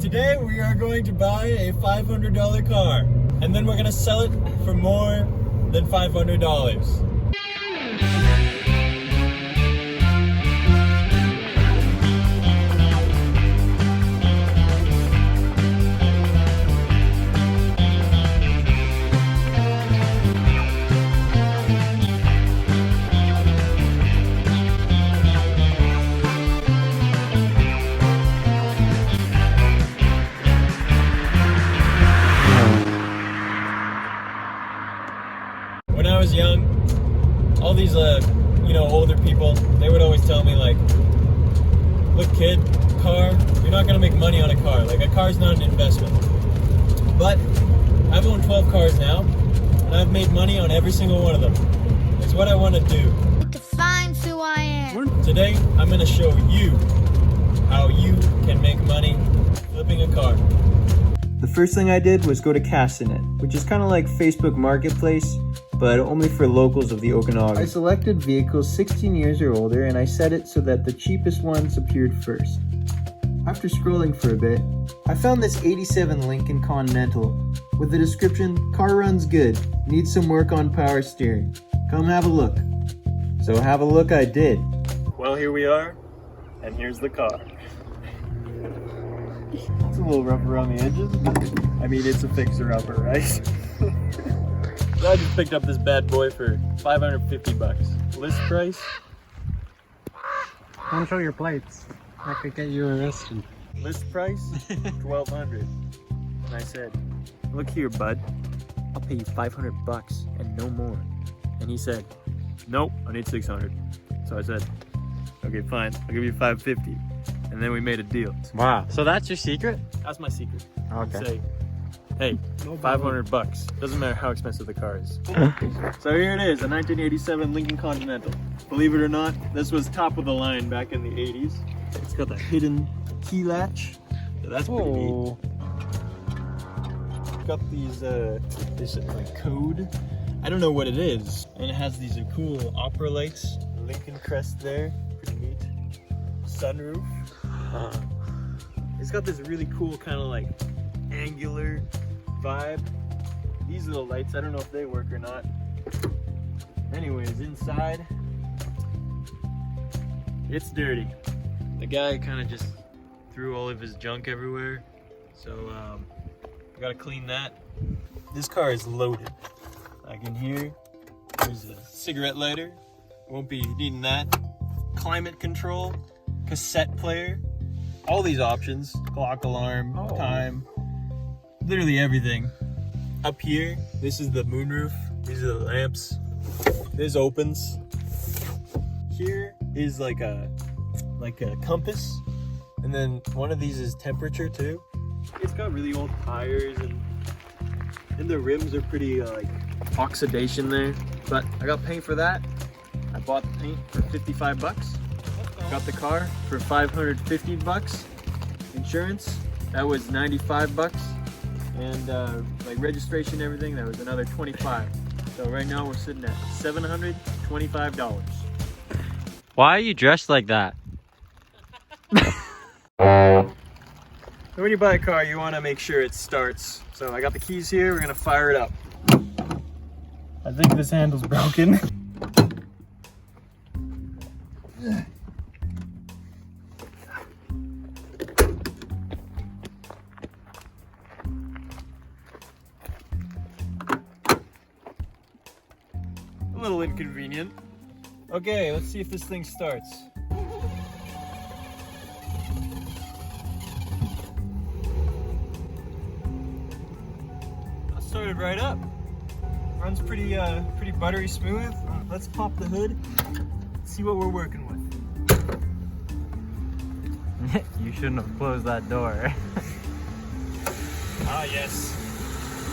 Today we are going to buy a $500 car, and then we're going to sell it for more than $500. When I was young, all these, older people, they would always tell me, like, look kid, car, you're not gonna make money on a car. Like, a car's not an investment. But I've owned 12 cars now, and I've made money on every single one of them. It's what I want to do. It defines who I am. Today, I'm gonna show you how you can make money flipping a car. The first thing I did was go to Castanet, which is kind of like Facebook Marketplace, but only for locals of the Okanagan. I selected vehicles 16 years or older, and I set it so that the cheapest ones appeared first. After scrolling for a bit, I found this 87 Lincoln Continental with the description, "Car runs good, needs some work on power steering. Come have a look." So have a look I did. Well, here we are, and here's the car. It's a little rough around the edges, but I mean, it's a fixer-upper, right? So I just picked up this bad boy for $550. List price? Don't show your plates. I could get you arrested. List price? $1,200. And I said, look here, bud. I'll pay you $500 and no more. And he said, nope, I need $600. So I said, okay, fine. I'll give you $550. And then we made a deal. Wow. So that's your secret? That's my secret. Okay. Say, hey, $500. Doesn't matter how expensive the car is. So here it is, a 1987 Lincoln Continental. Believe it or not, this was top of the line back in the 80s. It's got the hidden key latch. So that's pretty neat. Got these, this like code. I don't know what it is. And it has these cool opera lights. Lincoln crest there. Pretty neat. Sunroof. It's got this really cool kind of like angular vibe. These little lights, I don't know if they work or not. Anyways, inside, it's dirty. The guy kind of just threw all of his junk everywhere. So, I gotta clean that. This car is loaded. Like in here, there's a cigarette lighter. Won't be needing that. Climate control, cassette player. All these options, clock alarm, time, literally everything. Up here, this is the moonroof. These are the lamps. This opens. Here is like a compass. And then one of these is temperature too. It's got really old tires and the rims are pretty like oxidation there. But I got paint for that. I bought the paint for $55. Got the car for $550. Insurance, that was $95. And like registration and everything, that was another $25. So right now we're sitting at $725. Why are you dressed like that? So when you buy a car, you want to make sure it starts. So I got the keys here, we're gonna fire it up. I think this handle's broken. A little inconvenient. Okay, let's see if this thing starts. That started right up. Runs pretty buttery smooth. Let's pop the hood. See what we're working with. You shouldn't have closed that door. Ah yes.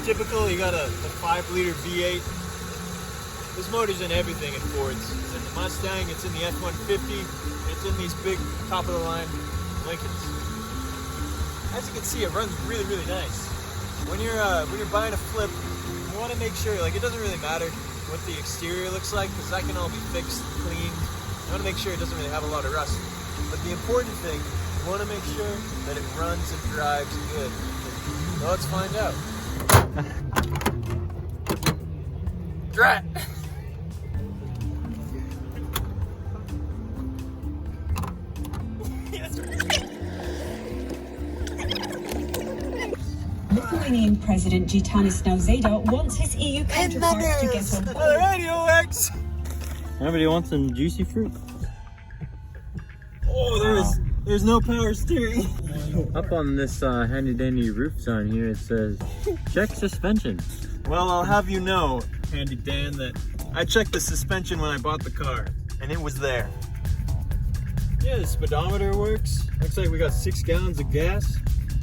Typical, you got a 5-liter V8. This motor's in everything in Fords. It's in the Mustang, it's in the F-150, it's in these big top-of-the-line Lincolns. As you can see, it runs really, really nice. When you're buying a flip, you want to make sure, like, it doesn't really matter what the exterior looks like, because that can all be fixed, cleaned. You want to make sure it doesn't really have a lot of rust. But the important thing You want to make sure that it runs and drives good. So let's find out. Drat! Lithuanian President Gitanas Nausėda wants his EU counterparts to get on board. Radio X! Anybody want some juicy fruit? Oh, there's no power steering. Up on this handy dandy roof sign here, it says, check suspension. Well, I'll have you know, Handy Dan, that I checked the suspension when I bought the car, and it was there. Yeah, the speedometer works. Looks like we got 6 gallons of gas.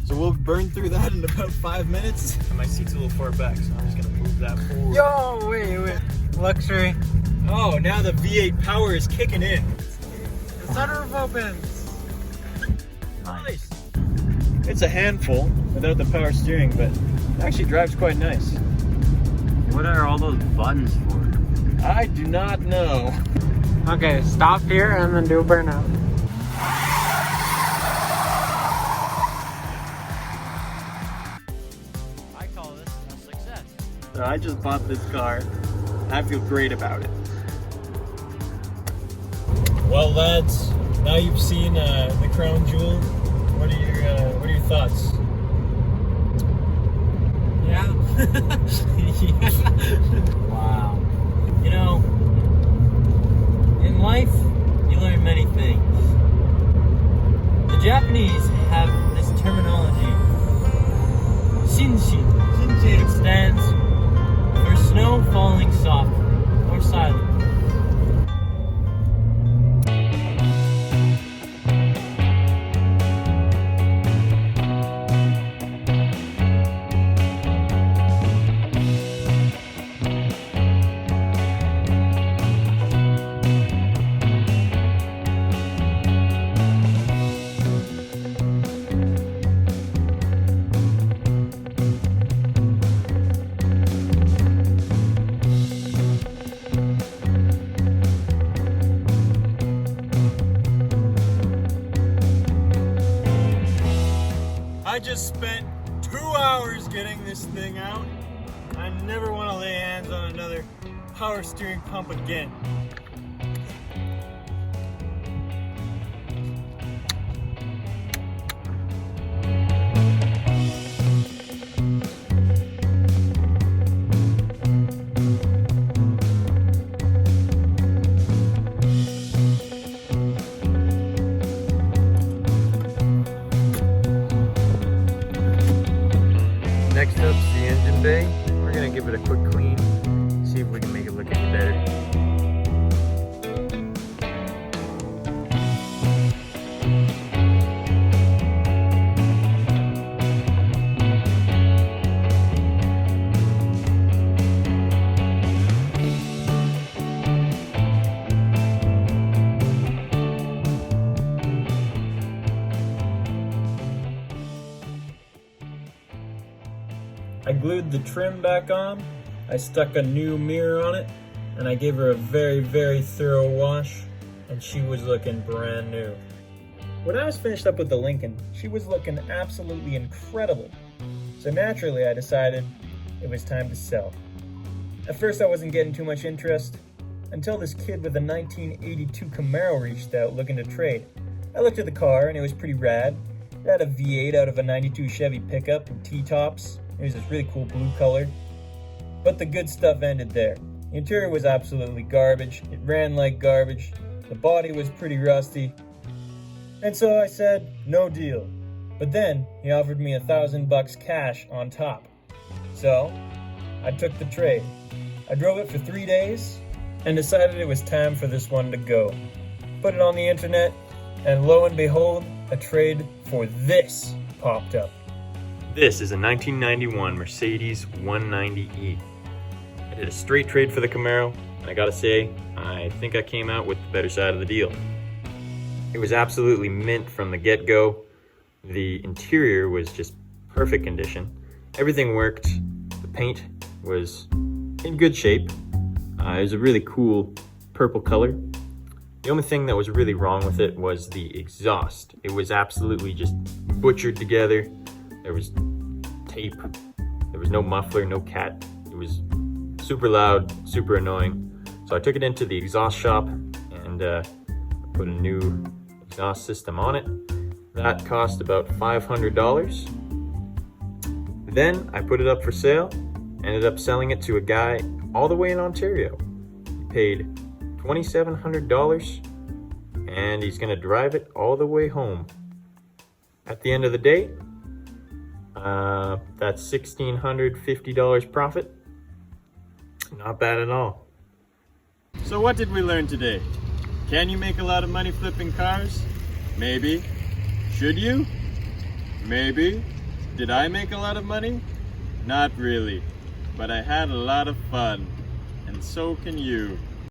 So we'll burn through that in about 5 minutes. And my seat's a little far back, so I'm just gonna move that forward. Yo, wait. Luxury. Oh, now the V8 power is kicking in. The sunroof opens. Nice. It's a handful without the power steering, but it actually drives quite nice. What are all those buttons for? I do not know. Okay, stop here and then do a burnout. I call this a success. So I just bought this car. I feel great about it. Well, lads, now you've seen the crown jewel. What are your thoughts? Yeah. Wow. You know, in life, you learn many things. The Japanese have this terminology, shinshin. It stands for snow falling soft or silent. I just spent 2 hours getting this thing out. I never want to lay hands on another power steering pump again. Next up's the engine bay. We're gonna give it a quick clean, see if we can make it look any better. I glued the trim back on, I stuck a new mirror on it, and I gave her a very, very thorough wash, and she was looking brand new. When I was finished up with the Lincoln, she was looking absolutely incredible. So naturally I decided it was time to sell. At first I wasn't getting too much interest, until this kid with a 1982 Camaro reached out looking to trade. I looked at the car and it was pretty rad. It had a V8 out of a 92 Chevy pickup and T-tops. It was this really cool blue color. But the good stuff ended there. The interior was absolutely garbage. It ran like garbage. The body was pretty rusty. And so I said, no deal. But then he offered me $1,000 cash on top. So I took the trade. I drove it for 3 days and decided it was time for this one to go. Put it on the internet, and lo and behold, a trade for this popped up. This is a 1991 Mercedes 190E. I did a straight trade for the Camaro, and I gotta say, I think I came out with the better side of the deal. It was absolutely mint from the get-go. The interior was just perfect condition. Everything worked. The paint was in good shape. It was a really cool purple color. The only thing that was really wrong with it was the exhaust. It was absolutely just butchered together. There was tape, there was no muffler, no cat. It was super loud, super annoying. So I took it into the exhaust shop and put a new exhaust system on it. That cost about $500. Then I put it up for sale, ended up selling it to a guy all the way in Ontario. He paid $2,700 and he's gonna drive it all the way home. At the end of the day, that's $1,650 profit. Not bad at all. So what did we learn today? Can you make a lot of money flipping cars? Maybe. Should you? Maybe. Did I make a lot of money? Not really. But I had a lot of fun. And so can you.